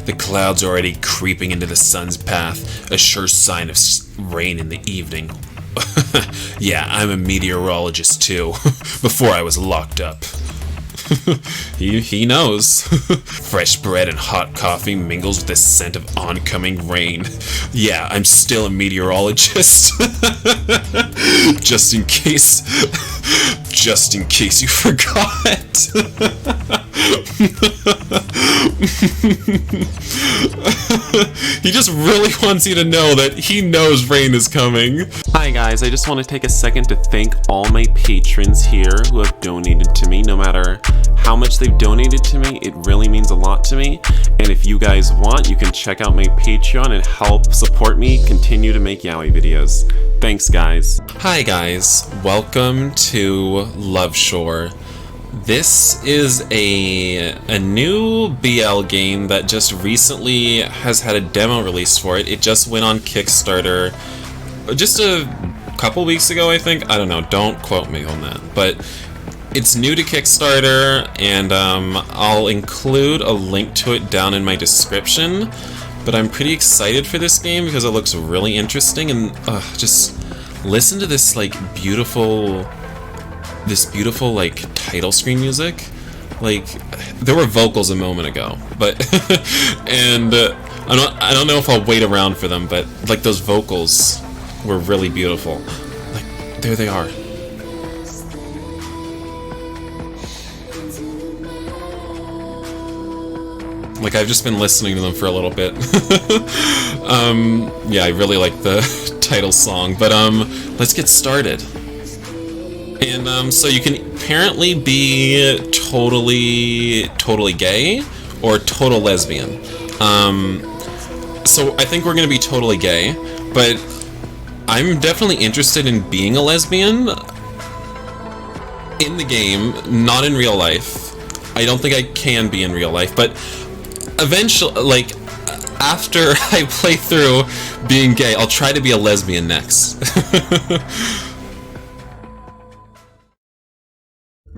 The clouds are already creeping into the sun's path, a sure sign of rain in the evening. Yeah, I'm a meteorologist too, before I was locked up. He knows. Fresh bread and hot coffee mingles with the scent of oncoming rain. Yeah, I'm still a meteorologist. Just in case you forgot. He just really wants you to know that he knows rain is coming. Hi guys, I just want to take a second to thank all my patrons here who have donated to me. No matter how much they've donated to me, it really means a lot to me. And if you guys want, you can check out my Patreon and help support me continue to make yaoi videos. Thanks guys. Hi guys, welcome to Love Shore. This is a new BL game that just recently has had a demo released for it. It just went on Kickstarter just a couple weeks ago, I think. I don't know, don't quote me on that. But it's new to Kickstarter, and I'll include a link to it down in my description. But I'm pretty excited for this game because it looks really interesting, and just listen to this beautiful like title screen music. Like, there were vocals a moment ago, but and I don't know if I'll wait around for them, but like those vocals were really beautiful. Like, there they are. Like, I've just been listening to them for a little bit. Yeah, I really like the title song, but let's get started. And so you can apparently be totally gay or total lesbian. So I think we're gonna be totally gay, but I'm definitely interested in being a lesbian in the game, not in real life. I don't think I can be in real life, but eventually, like, after I play through being gay, I'll try to be a lesbian next.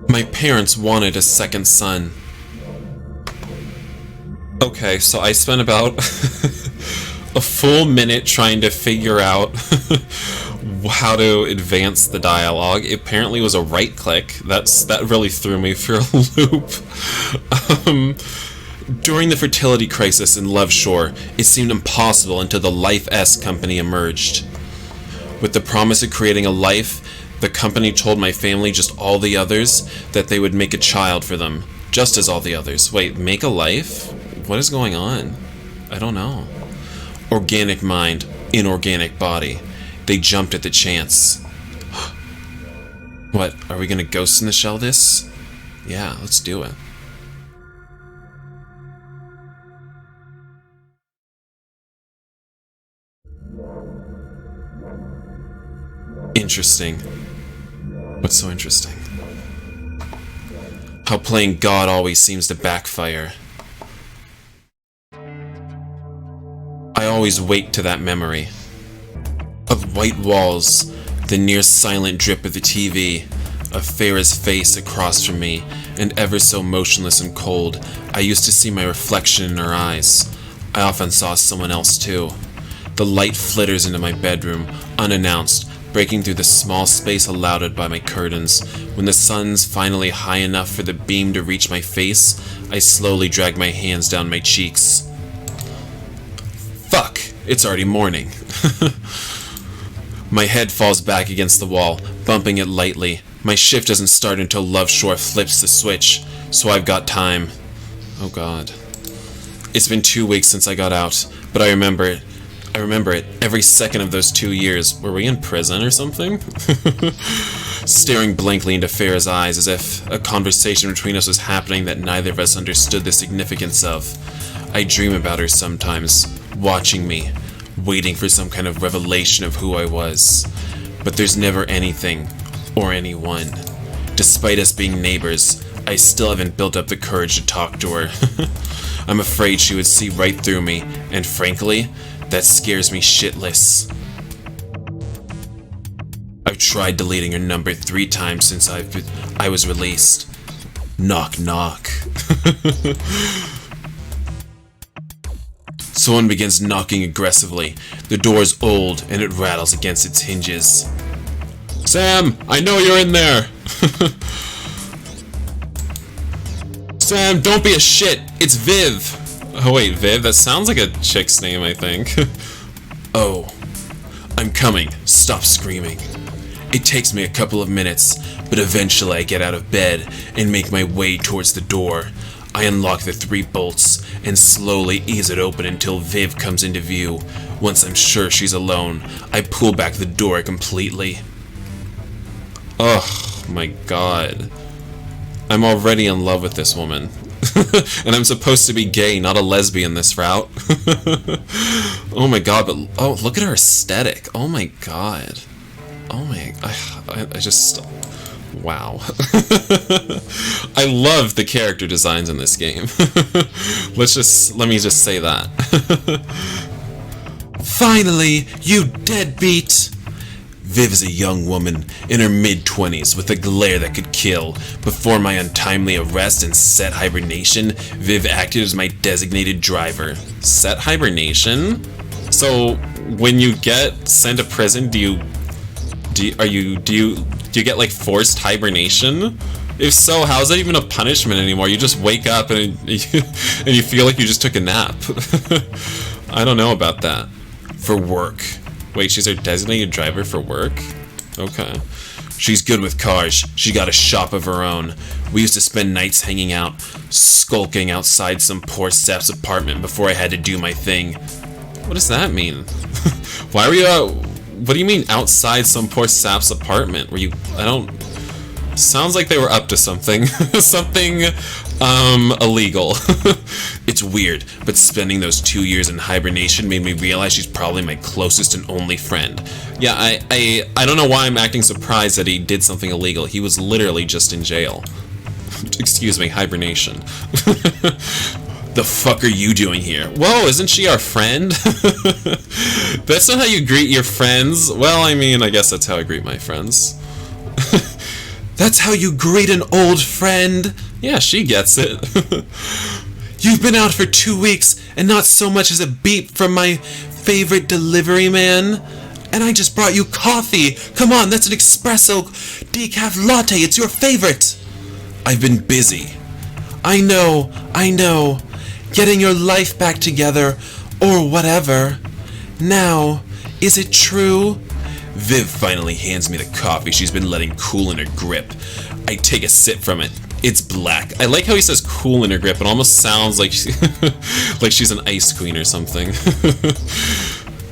My parents wanted a second son. Okay, so I spent about a full minute trying to figure out how to advance the dialogue. It apparently was a right click. That really threw me for a loop. During the fertility crisis in Love Shore, it seemed impossible until the Life S company emerged. With the promise of creating a life, the company told my family, just all the others, that they would make a child for them, just as all the others. Wait, make a life? What is going on? I don't know. Organic mind, inorganic body. They jumped at the chance. What, are we gonna Ghost in the Shell this? Yeah, let's do it. Interesting. What's so interesting? How playing God always seems to backfire. I always wake to that memory. Of white walls, the near silent drip of the TV, of Farah's face across from me, and ever so motionless and cold, I used to see my reflection in her eyes. I often saw someone else too. The light flitters into my bedroom, unannounced, breaking through the small space allotted by my curtains. When the sun's finally high enough for the beam to reach my face, I slowly drag my hands down my cheeks. Fuck! It's already morning. My head falls back against the wall, bumping it lightly. My shift doesn't start until Love Shore flips the switch, so I've got time. Oh god. It's been 2 weeks since I got out, but I remember it. I remember it, every second of those 2 years. Were we in prison or something? Staring blankly into Farah's eyes as if a conversation between us was happening that neither of us understood the significance of. I dream about her sometimes, watching me, waiting for some kind of revelation of who I was. But there's never anything, or anyone. Despite us being neighbors, I still haven't built up the courage to talk to her. I'm afraid she would see right through me, and frankly, that scares me shitless. I've tried deleting her number 3 times since I was released. Knock knock. Someone begins knocking aggressively. The door is old and it rattles against its hinges. Sam, I know you're in there. Sam, don't be a shit. It's Viv. Oh wait, Viv? That sounds like a chick's name, I think. Oh, I'm coming. Stop screaming. It takes me a couple of minutes, but eventually I get out of bed and make my way towards the door. I unlock the 3 bolts and slowly ease it open until Viv comes into view. Once I'm sure she's alone, I pull back the door completely. Oh my god. I'm already in love with this woman. And I'm supposed to be gay, not a lesbian this route. Oh my god, but oh, look at her aesthetic. Oh my god. Oh my, I just, wow. I love the character designs in this game. Let me just say that. Finally, you deadbeat! Viv is a young woman in her mid-20s with a glare that could kill. Before my untimely arrest and set hibernation, Viv acted as my designated driver. Set hibernation? So when you get sent to prison, do you get like forced hibernation? If so, how is that even a punishment anymore? You just wake up and you feel like you just took a nap. I don't know about that. For work. Wait, she's our designated driver for work? Okay. She's good with cars. She got a shop of her own. We used to spend nights hanging out, skulking outside some poor sap's apartment before I had to do my thing. What does that mean? Why were you out? What do you mean outside some poor sap's apartment? Were you? I don't. Sounds like they were up to something. Something illegal. It's weird, but spending those 2 years in hibernation made me realize she's probably my closest and only friend. Yeah, I don't know why I'm acting surprised that he did something illegal. He was literally just in jail. Excuse me, hibernation. The fuck are you doing here? Whoa, isn't she our friend? That's not how you greet your friends. Well, I mean, I guess that's how I greet my friends. That's how you greet an old friend? Yeah, she gets it. You've been out for 2 weeks and not so much as a beep from my favorite delivery man. And I just brought you coffee. Come on, that's an espresso decaf latte. It's your favorite. I've been busy. I know. Getting your life back together, or whatever. Now, is it true? Viv finally hands me the coffee she's been letting cool in her grip. I take a sip from it. It's black. I like how he says cool in her grip. It almost sounds like like she's an ice queen or something.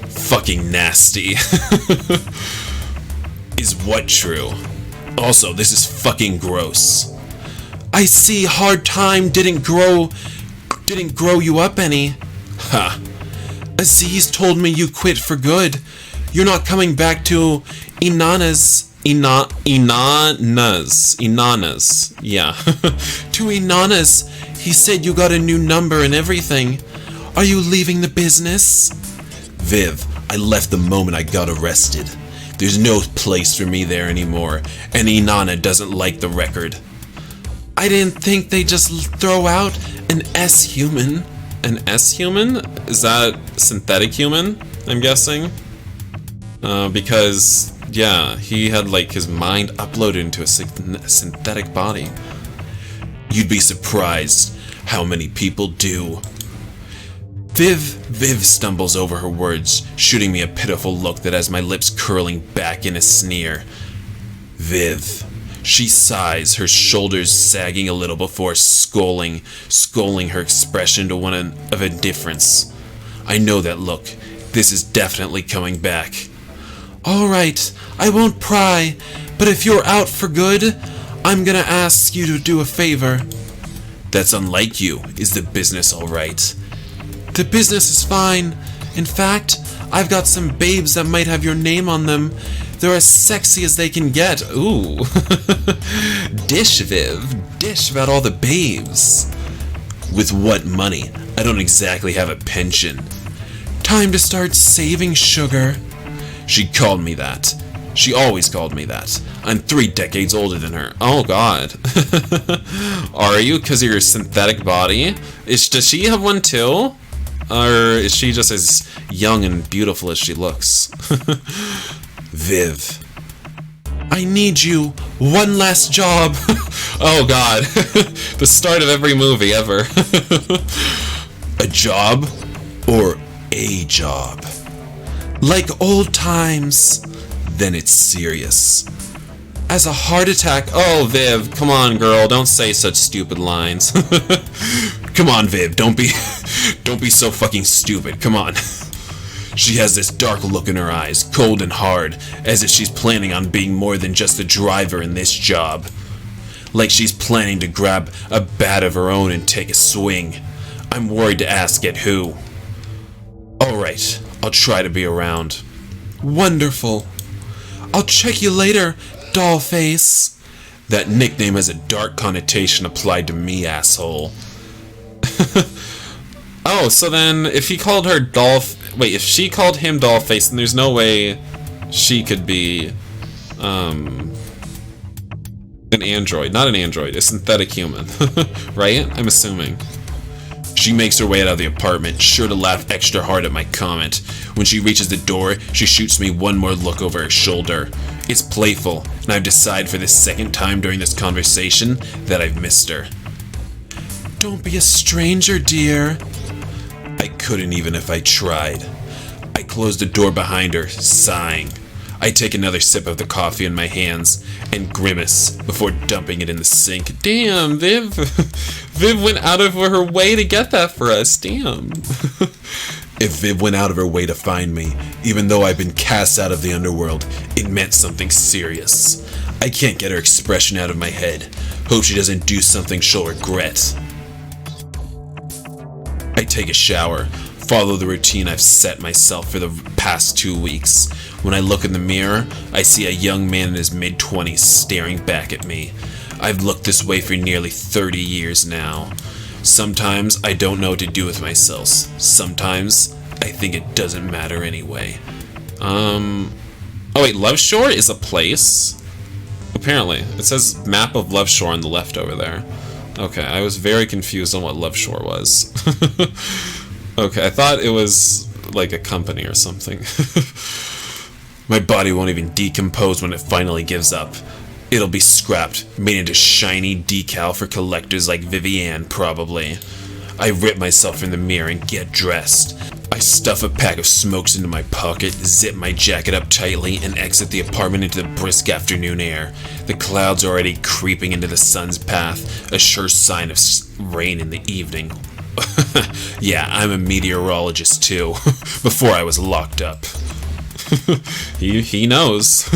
Fucking nasty. Is what true? Also, this is fucking gross. I see hard time didn't grow you up any. Ha. Aziz told me you quit for good. You're not coming back to Inanna's. Yeah. To Inanna's. He said you got a new number and everything. Are you leaving the business? Viv, I left the moment I got arrested. There's no place for me there anymore, and Inanna doesn't like the record. I didn't think they just throw out an S-human. An S-human? Is that synthetic human, I'm guessing? Because, yeah, he had, like, his mind uploaded into a synthetic body. You'd be surprised how many people do. Viv stumbles over her words, shooting me a pitiful look that has my lips curling back in a sneer. Viv. She sighs, her shoulders sagging a little before scolding her expression to one of indifference. I know that look. This is definitely coming back. All right, I won't pry, but if you're out for good, I'm gonna ask you to do a favor. That's unlike you. Is the business all right? The business is fine. In fact, I've got some babes that might have your name on them. They're as sexy as they can get. Ooh. Dish, Viv. Dish about all the babes. With what money? I don't exactly have a pension. Time to start saving, sugar. She called me that. She always called me that. I'm 3 decades older than her. Oh, God. Are you? Because of your synthetic body? Does she have one, too? Or is she just as young and beautiful as she looks? Viv. I need you. One last job. Oh god. The start of every movie ever. A job? Or a job? Like old times. Then it's serious. As a heart attack. Oh, Viv, come on, girl. Don't say such stupid lines. Come on, Viv. Don't be so fucking stupid. Come on. She has this dark look in her eyes, cold and hard, as if she's planning on being more than just a driver in this job. Like she's planning to grab a bat of her own and take a swing. I'm worried to ask at who. Alright, I'll try to be around. Wonderful. I'll check you later, dollface. That nickname has a dark connotation applied to me, asshole. Oh, so then if he called her if she called him dollface, then there's no way she could be an android. Not an android, a synthetic human. Right? I'm assuming. She makes her way out of the apartment, sure to laugh extra hard at my comment. When she reaches the door, she shoots me one more look over her shoulder. It's playful, and I've decided for the second time during this conversation that I've missed her. Don't be a stranger, dear. I couldn't even if I tried. I closed the door behind her, sighing. I take another sip of the coffee in my hands and grimace before dumping it in the sink. Damn, Viv. Viv went out of her way to get that for us. Damn. If Viv went out of her way to find me, even though I've been cast out of the underworld, it meant something serious. I can't get her expression out of my head. Hope she doesn't do something she'll regret. I take a shower, follow the routine I've set myself for the past 2 weeks. When I look in the mirror, I see a young man in his mid-20s staring back at me. I've looked this way for nearly 30 years now. Sometimes I don't know what to do with myself. Sometimes I think it doesn't matter anyway. Oh wait, Love Shore is a place? Apparently. It says map of Love Shore on the left over there. Okay, I was very confused on what Love Shore was. Okay, I thought it was like a company or something. My body won't even decompose when it finally gives up. It'll be scrapped, made into shiny decal for collectors like Vivienne, probably. I rip myself in the mirror and get dressed. I stuff a pack of smokes into my pocket, zip my jacket up tightly, and exit the apartment into the brisk afternoon air. The clouds are already creeping into the sun's path, a sure sign of rain in the evening. Yeah, I'm a meteorologist too, before I was locked up. He knows.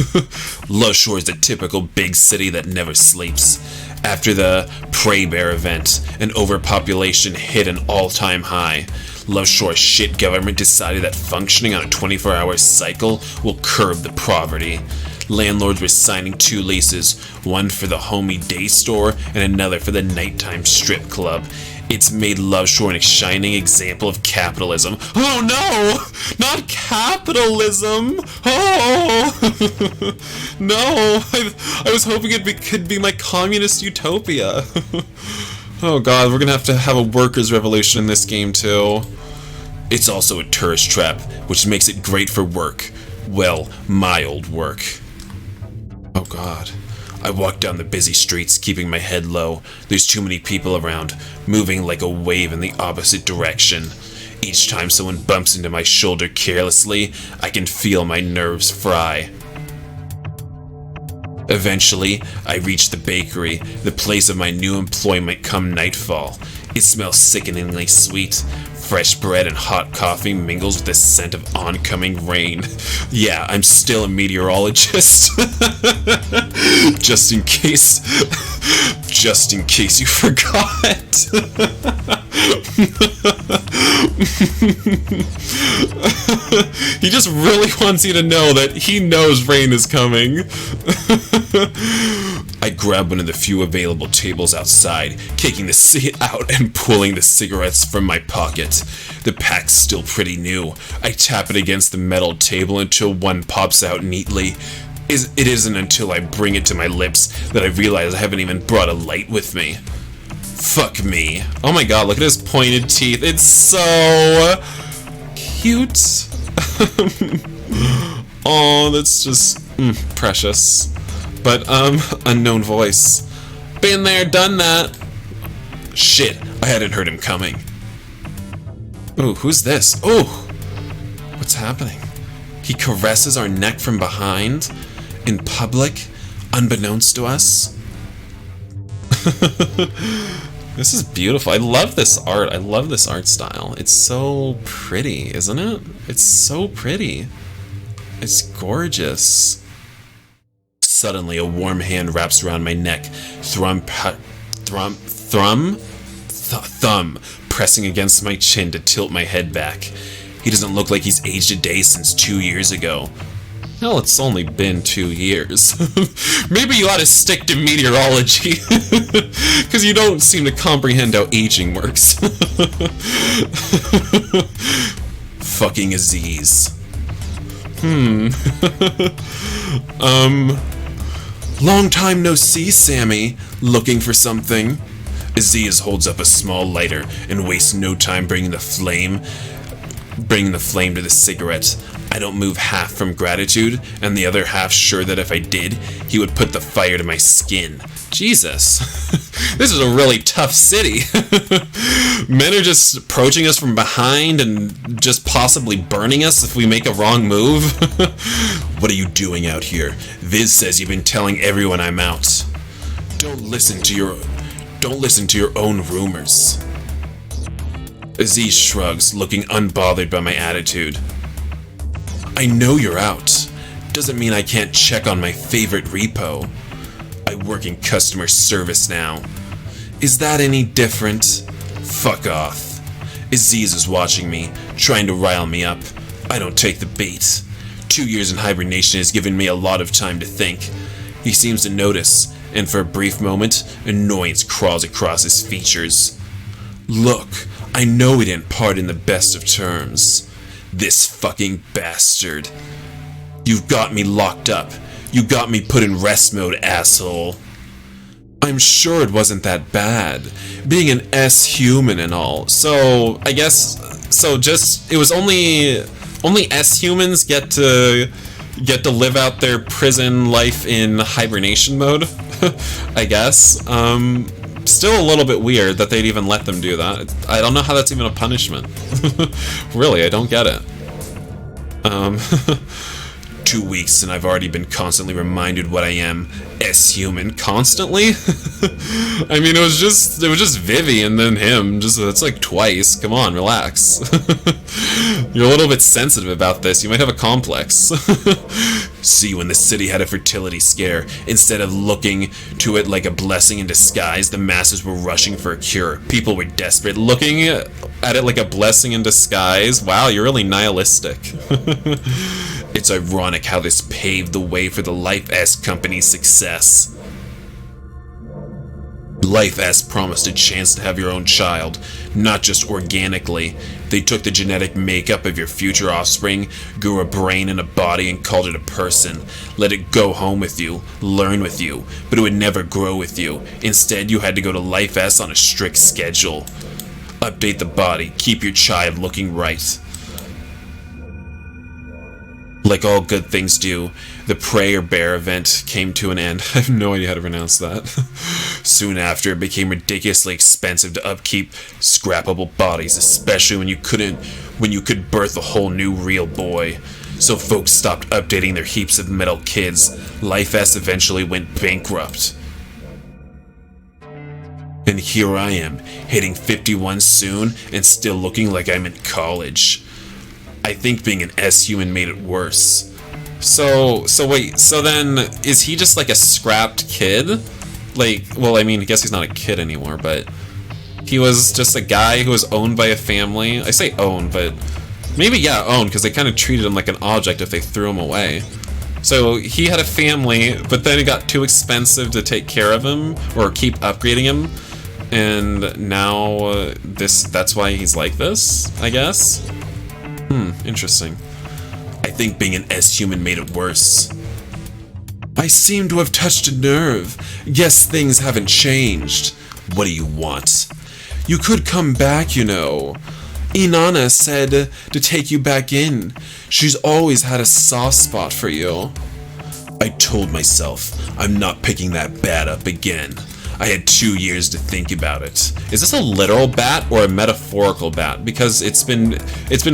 Love Shore is the typical big city that never sleeps. After the Prey Bear event, an overpopulation hit an all-time high. Love Shore's shit government decided that functioning on a 24-hour cycle will curb the poverty. Landlords were signing 2 leases, one for the homey day store and another for the nighttime strip club. It's made Love Shore a shining example of capitalism. Oh no! Not capitalism! Oh! No! I was hoping it could be my communist utopia. Oh god, we're gonna have to have a workers' revolution in this game too. It's also a tourist trap, which makes it great for work. Well, my old work. Oh god. I walk down the busy streets, keeping my head low. There's too many people around, moving like a wave in the opposite direction. Each time someone bumps into my shoulder carelessly, I can feel my nerves fry. Eventually, I reach the bakery, the place of my new employment come nightfall. It smells sickeningly sweet. Fresh bread and hot coffee mingles with the scent of oncoming rain. Yeah, I'm still a meteorologist. Just in case you forgot. He just really wants you to know that he knows rain is coming. I grab one of the few available tables outside, kicking the seat out and pulling the cigarettes from my pocket. The pack's still pretty new. I tap it against the metal table until one pops out neatly. It isn't until I bring it to my lips that I realize I haven't even brought a light with me. Fuck me. Oh my god, look at his pointed teeth. It's so cute. Oh, that's just precious. But, unknown voice. Been there, done that. Shit, I hadn't heard him coming. Ooh, who's this? Ooh! What's happening? He caresses our neck from behind, in public, unbeknownst to us. This is beautiful. I love this art. I love this art style. It's so pretty, isn't it? It's so pretty. It's gorgeous. Suddenly, a warm hand wraps around my neck, thumb pressing against my chin to tilt my head back. He doesn't look like he's aged a day since 2 years ago. Hell, it's only been 2 years. Maybe you ought to stick to meteorology, because you don't seem to comprehend how aging works. Fucking Aziz. Long time no see, Sammy. Looking for something? Aziz holds up a small lighter and wastes no time bringing the flame to the cigarette. I don't move half from gratitude, and the other half sure that if I did, he would put the fire to my skin. Jesus. This is a really tough city. Men are just approaching us from behind and just possibly burning us if we make a wrong move. What are you doing out here? Viz says you've been telling everyone I'm out. Don't listen to your own rumors. Aziz shrugs, looking unbothered by my attitude. I know you're out. Doesn't mean I can't check on my favorite repo. I work in customer service now. Is that any different? Fuck off. Aziz is watching me, trying to rile me up. I don't take the bait. 2 years in hibernation has given me a lot of time to think. He seems to notice, and for a brief moment, annoyance crawls across his features. Look, I know we didn't part in the best of terms. This fucking bastard. You've got me locked up. You got me put in rest mode, asshole. I'm sure it wasn't that bad. Being an S-human and all. So, I guess... So just... It was only S-humans get to live out their prison life in hibernation mode, I guess. Still a little bit weird that they'd even let them do that. I don't know how that's even a punishment. Really, I don't get it. 2 weeks and I've already been constantly reminded what I am. S-human. Constantly? I mean, it was just Vivi and then him. That's like twice. Come on, relax. You're a little bit sensitive about this. You might have a complex. See, when the city had a fertility scare, instead of looking to it like a blessing in disguise, the masses were rushing for a cure. People were desperate, looking at it like a blessing in disguise. Wow, you're really nihilistic. It's ironic how this paved the way for the Life S company's success. Life S promised a chance to have your own child, not just organically. They took the genetic makeup of your future offspring, grew a brain and a body, and called it a person. Let it go home with you, learn with you, but it would never grow with you. Instead, you had to go to Life S on a strict schedule. Update the body, keep your child looking right. Like all good things do, the Prey or Bear event came to an end. I have no idea how to pronounce that. Soon after, it became ridiculously expensive to upkeep scrappable bodies, especially when you could birth a whole new real boy. So folks stopped updating their heaps of metal kids. Life S eventually went bankrupt. And here I am, hitting 51 soon, and still looking like I'm in college. I think being an S-human made it worse. So wait, so then, is he just like a scrapped kid? Like, well, I mean, I guess he's not a kid anymore, but he was just a guy who was owned by a family. I say owned, but maybe, yeah, owned, because they kind of treated him like an object if they threw him away. So he had a family, but then it got too expensive to take care of him, or keep upgrading him, and now that's why he's like this, I guess? Interesting. I think being an S-human made it worse. I seem to have touched a nerve. Guess things haven't changed. What do you want? You could come back, you know. Inanna said to take you back in. She's always had a soft spot for you. I told myself I'm not picking that bat up again. I had 2 years to think about it. Is this a literal bat or a metaphorical bat? Because it's been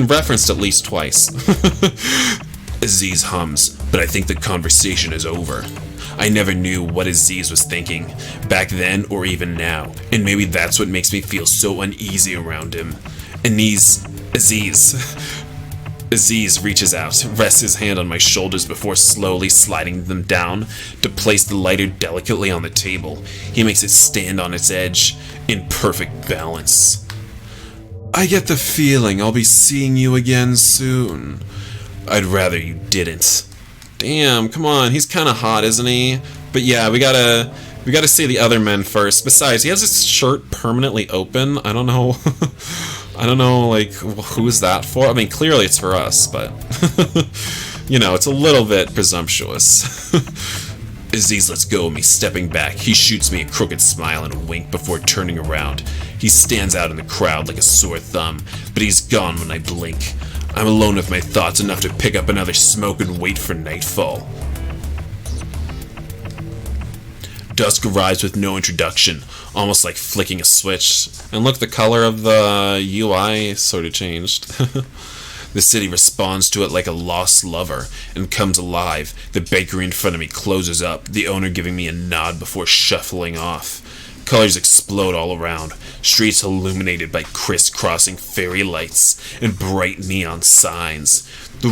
referenced at least twice. Aziz hums, but I think the conversation is over. I never knew what Aziz was thinking, back then or even now, and maybe that's what makes me feel so uneasy around him. Aziz reaches out, rests his hand on my shoulders before slowly sliding them down to place the lighter delicately on the table. He makes it stand on its edge, in perfect balance. I get the feeling I'll be seeing you again soon. I'd rather you didn't. Damn, come on, he's kind of hot, isn't he? But yeah, we gotta see the other men first. Besides, he has his shirt permanently open. I don't know. I don't know, like, who's that for? I mean, clearly it's for us, but you know, it's a little bit presumptuous. Aziz lets go of me, stepping back. He shoots me a crooked smile and a wink before turning around. He stands out in the crowd like a sore thumb, but he's gone when I blink. I'm alone with my thoughts, enough to pick up another smoke and wait for nightfall. Dusk arrives with no introduction, almost like flicking a switch. And look, the color of the UI sort of changed. The city responds to it like a lost lover and comes alive. The bakery in front of me closes up, the owner giving me a nod before shuffling off. Colors explode all around, streets illuminated by crisscrossing fairy lights and bright neon signs. The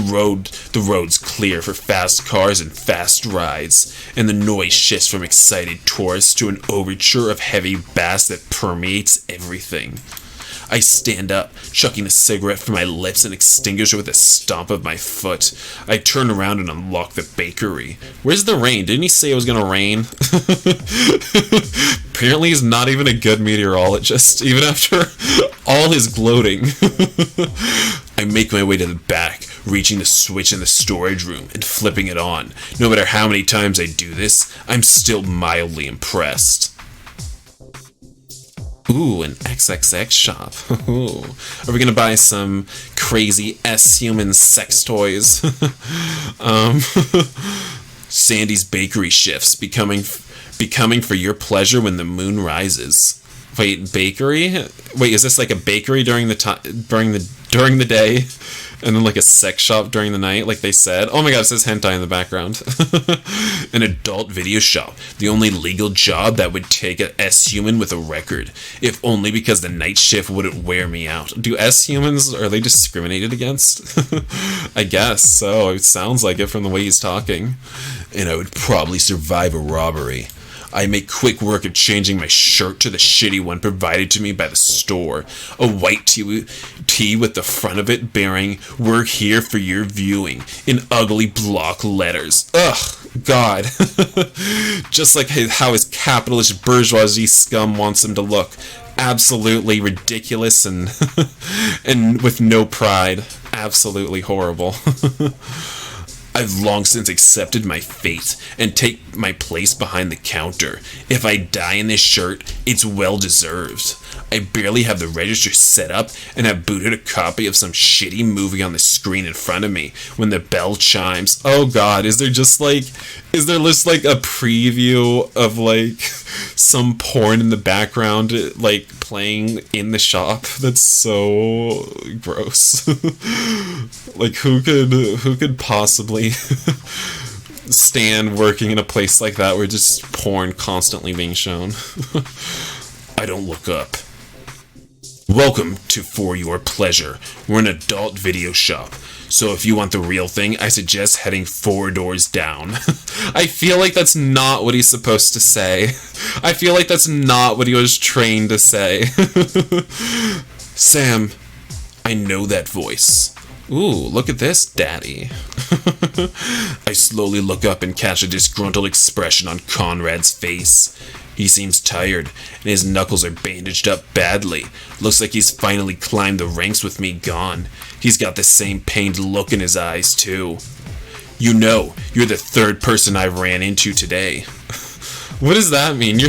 road's clear for fast cars and fast rides, and the noise shifts from excited tourists to an overture of heavy bass that permeates everything. I stand up, chucking a cigarette from my lips and extinguish it with a stomp of my foot. I turn around and unlock the bakery. Where's the rain? Didn't he say it was gonna rain? Apparently he's not even a good meteorologist, even after all his gloating. I make my way to the back, reaching the switch in the storage room and flipping it on. No matter how many times I do this, I'm still mildly impressed. Ooh, an XXX shop. Ooh. Are we gonna buy some crazy S-human sex toys? Sandy's bakery shifts, becoming for your pleasure when the moon rises. Wait, bakery? Wait, is this like a bakery during the day, and then like a sex shop during the night, like they said? Oh my god, it says hentai in the background. An adult video shop, the only legal job that would take a S-human with a record, if only because the night shift wouldn't wear me out. Do S-humans, are they discriminated against? I guess so, it sounds like it from the way he's talking. And I would probably survive a robbery. I make quick work of changing my shirt to the shitty one provided to me by the store. A white tee with the front of it bearing, "We're here for your viewing," in ugly block letters. Ugh, God. Just like how his capitalist bourgeoisie scum wants him to look. Absolutely ridiculous and and with no pride. Absolutely horrible. I've long since accepted my fate and take my place behind the counter. If I die in this shirt, it's well deserved. I barely have the register set up and have booted a copy of some shitty movie on the screen in front of me when the bell chimes. Oh god, is there just like a preview of like some porn in the background like playing in the shop? That's so gross. Like who could possibly stand working in a place like that where just porn constantly being shown? I don't look up. Welcome to For Your Pleasure. We're an adult video shop, so if you want the real thing, I suggest heading 4 doors down. I feel like that's not what he's supposed to say. I feel like that's not what he was trained to say. Sam, I know that voice. Ooh, look at this, daddy. I slowly look up and catch a disgruntled expression on Conrad's face. He seems tired, and his knuckles are bandaged up badly. Looks like he's finally climbed the ranks with me gone. He's got the same pained look in his eyes, too. You know, you're the 3rd person I ran into today. What does that mean?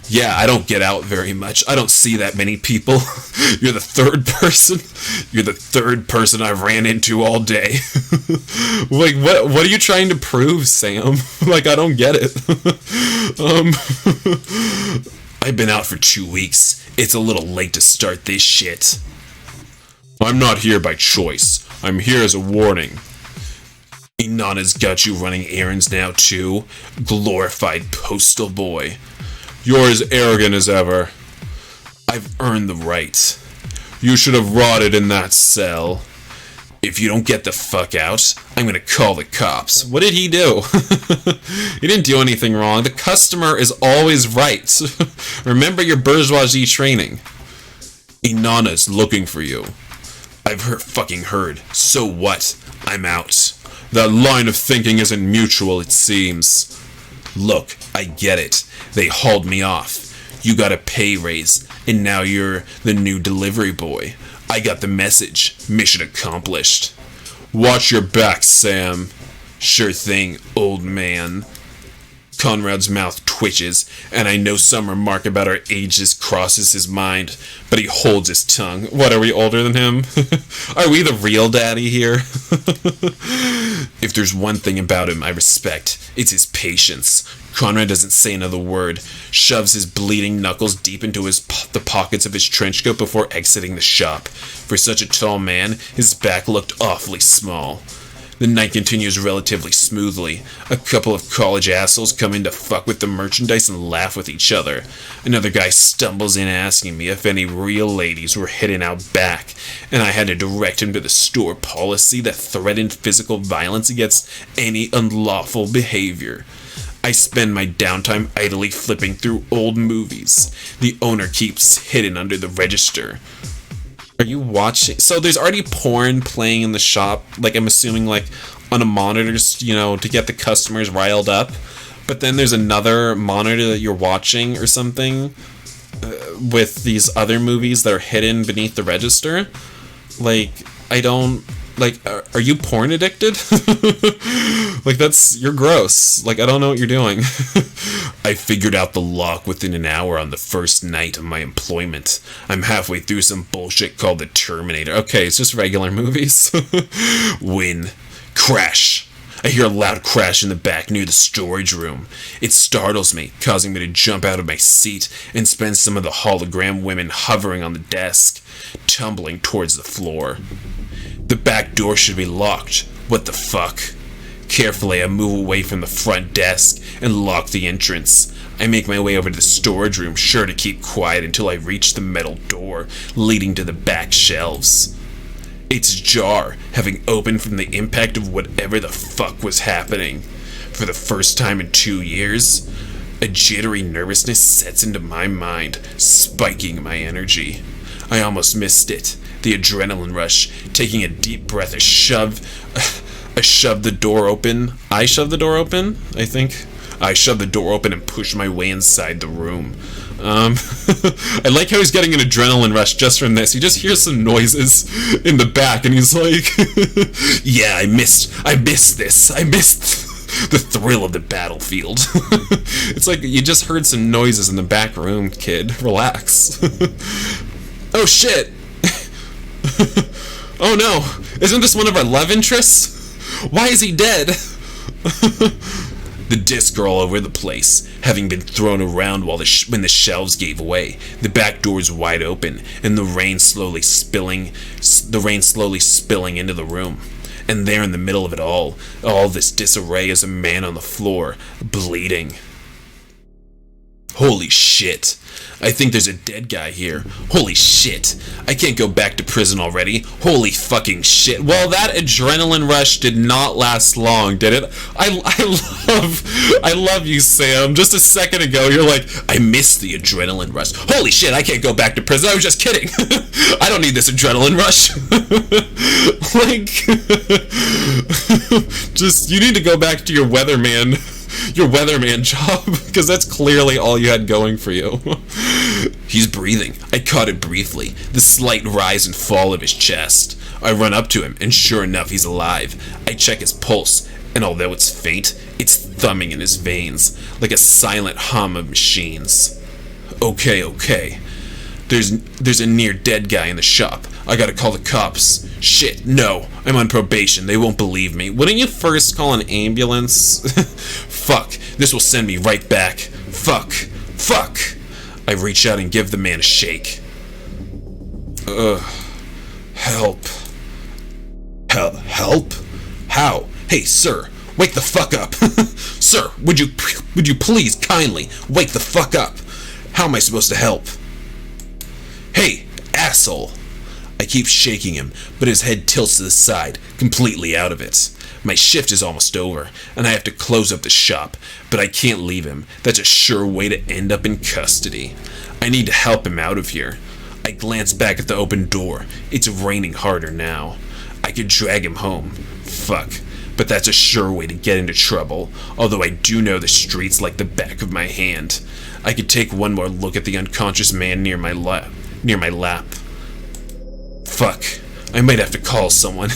Yeah, I don't get out very much. I don't see that many people. You're the third person. You're the third person I've ran into all day. Like, what are you trying to prove, Sam? Like, I don't get it. I've been out for 2 weeks. It's a little late to start this shit. I'm not here by choice. I'm here as a warning. Inanna's got you running errands now, too. Glorified postal boy. You're as arrogant as ever. I've earned the right. You should have rotted in that cell. If you don't get the fuck out, I'm gonna call the cops. What did he do? He didn't do anything wrong. The customer is always right. Remember your bourgeoisie training. Inanna's looking for you. I've fucking heard. So what? I'm out. That line of thinking isn't mutual, it seems. Look, I get it. They hauled me off. You got a pay raise, and now you're the new delivery boy. I got the message. Mission accomplished. Watch your back, Sam. Sure thing, old man. Conrad's mouth twitches, and I know some remark about our ages crosses his mind, but he holds his tongue. What, are we older than him? Are we the real daddy here? If there's one thing about him I respect, it's his patience. Conrad doesn't say another word, shoves his bleeding knuckles deep into the pockets of his trench coat before exiting the shop. For such a tall man, his back looked awfully small. The night continues relatively smoothly. A couple of college assholes come in to fuck with the merchandise and laugh with each other. Another guy stumbles in asking me if any real ladies were hidden out back, and I had to direct him to the store policy that threatened physical violence against any unlawful behavior. I spend my downtime idly flipping through old movies. The owner keeps hidden under the register. Are you watching? So there's already porn playing in the shop, like I'm assuming like on a monitor, to get the customers riled up. But then there's another monitor that you're watching or something with these other movies that are hidden beneath the register. Like, I don't... Like, are you porn addicted? Like, you're gross. Like, I don't know what you're doing. I figured out the lock within an hour on the first night of my employment. I'm halfway through some bullshit called The Terminator. Okay, it's just regular movies. Win. Crash. I hear a loud crash in the back near the storage room. It startles me, causing me to jump out of my seat and spend some of the hologram women hovering on the desk, tumbling towards the floor. The back door should be locked. What the fuck? Carefully, I move away from the front desk and lock the entrance. I make my way over to the storage room, sure to keep quiet until I reach the metal door leading to the back shelves. It's ajar, having opened from the impact of whatever the fuck was happening. For the first time in 2 years, a jittery nervousness sets into my mind, spiking my energy. I almost missed it. The adrenaline rush, taking a deep breath, I shoved the door open. I shoved the door open, I think. I shoved the door open and pushed my way inside the room. I like how he's getting an adrenaline rush just from this. He just hears some noises in the back and he's like, yeah, I missed this. I missed the thrill of the battlefield. It's like you just heard some noises in the back room, kid. Relax. Oh shit. Oh no, isn't this one of our love interests? Why is he dead? The discs are all over the place, having been thrown around when the shelves gave way. The back door is wide open, and the rain slowly spilling into the room. And there in the middle of it all this disarray is a man on the floor, bleeding. Holy shit. I think there's a dead guy here. Holy shit. I can't go back to prison already. Holy fucking shit. Well, that adrenaline rush did not last long, did it? I love you, Sam. Just a second ago, you're like, I missed the adrenaline rush. Holy shit, I can't go back to prison. I was just kidding. I don't need this adrenaline rush. You need to go back to your weatherman job, because that's clearly all you had going for you. He's breathing. I caught it briefly, the slight rise and fall of his chest. I run up to him, and sure enough, he's alive. I check his pulse, and although it's faint, It's thumbing in his veins, like a silent hum of machines. Okay. There's a near dead guy in the shop. I gotta call the cops. Shit, no. I'm on probation. They won't believe me. Wouldn't you first call an ambulance? Fuck. This will send me right back. Fuck. I reach out and give the man a shake. Help. Help? How? Hey, sir. Wake the fuck up. Sir, would you please kindly wake the fuck up? How am I supposed to help? Hey, asshole. I keep shaking him, but his head tilts to the side, completely out of it. My shift is almost over, and I have to close up the shop, but I can't leave him. That's a sure way to end up in custody. I need to help him out of here. I glance back at the open door. It's raining harder now. I could drag him home. Fuck. But that's a sure way to get into trouble, although I do know the streets like the back of my hand. I could take one more look at the unconscious man near my lap. Fuck. I might have to call someone.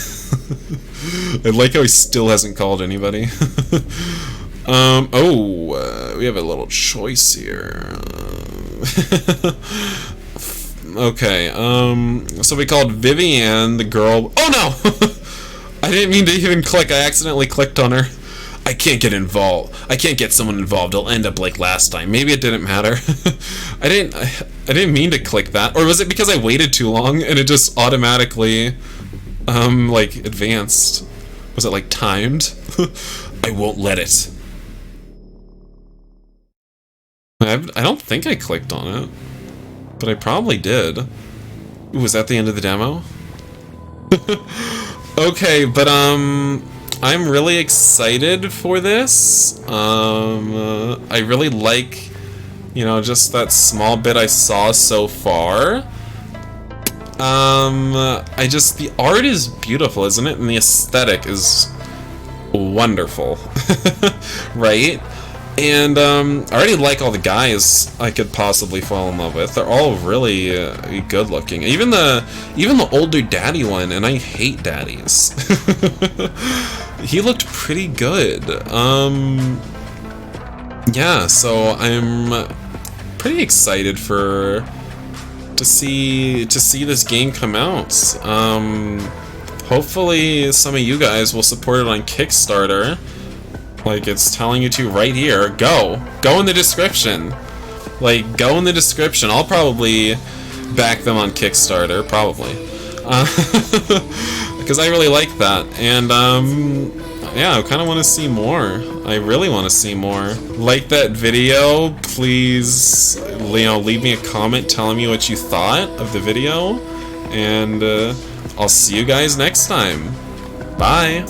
I like how he still hasn't called anybody. We have a little choice here. Okay, so we called Vivienne, the girl. Oh no! I didn't mean to even click. I accidentally clicked on her. I can't get involved. I can't get someone involved. I'll end up like last time. Maybe it didn't matter. I didn't mean to click that. Or was it because I waited too long and it just automatically like advanced? Was it like timed? I won't let it. I don't think I clicked on it, but I probably did. Ooh, was that the end of the demo? Okay, but I'm really excited for this. I really like, just that small bit I saw so far. The art is beautiful, isn't it? And the aesthetic is wonderful, right? And I already like all the guys I could possibly fall in love with. They're all really good looking. Even the older daddy one, and I hate daddies. He looked pretty good. Yeah, so I'm pretty excited to see this game come out. Hopefully some of you guys will support it on Kickstarter. Like it's telling you to right here. Go in the description. Like, go in the description. I'll probably back them on Kickstarter, probably. Because I really like that. And, yeah, I kind of want to see more. I really want to see more. Like that video, please, leave me a comment telling me what you thought of the video. And, I'll see you guys next time. Bye!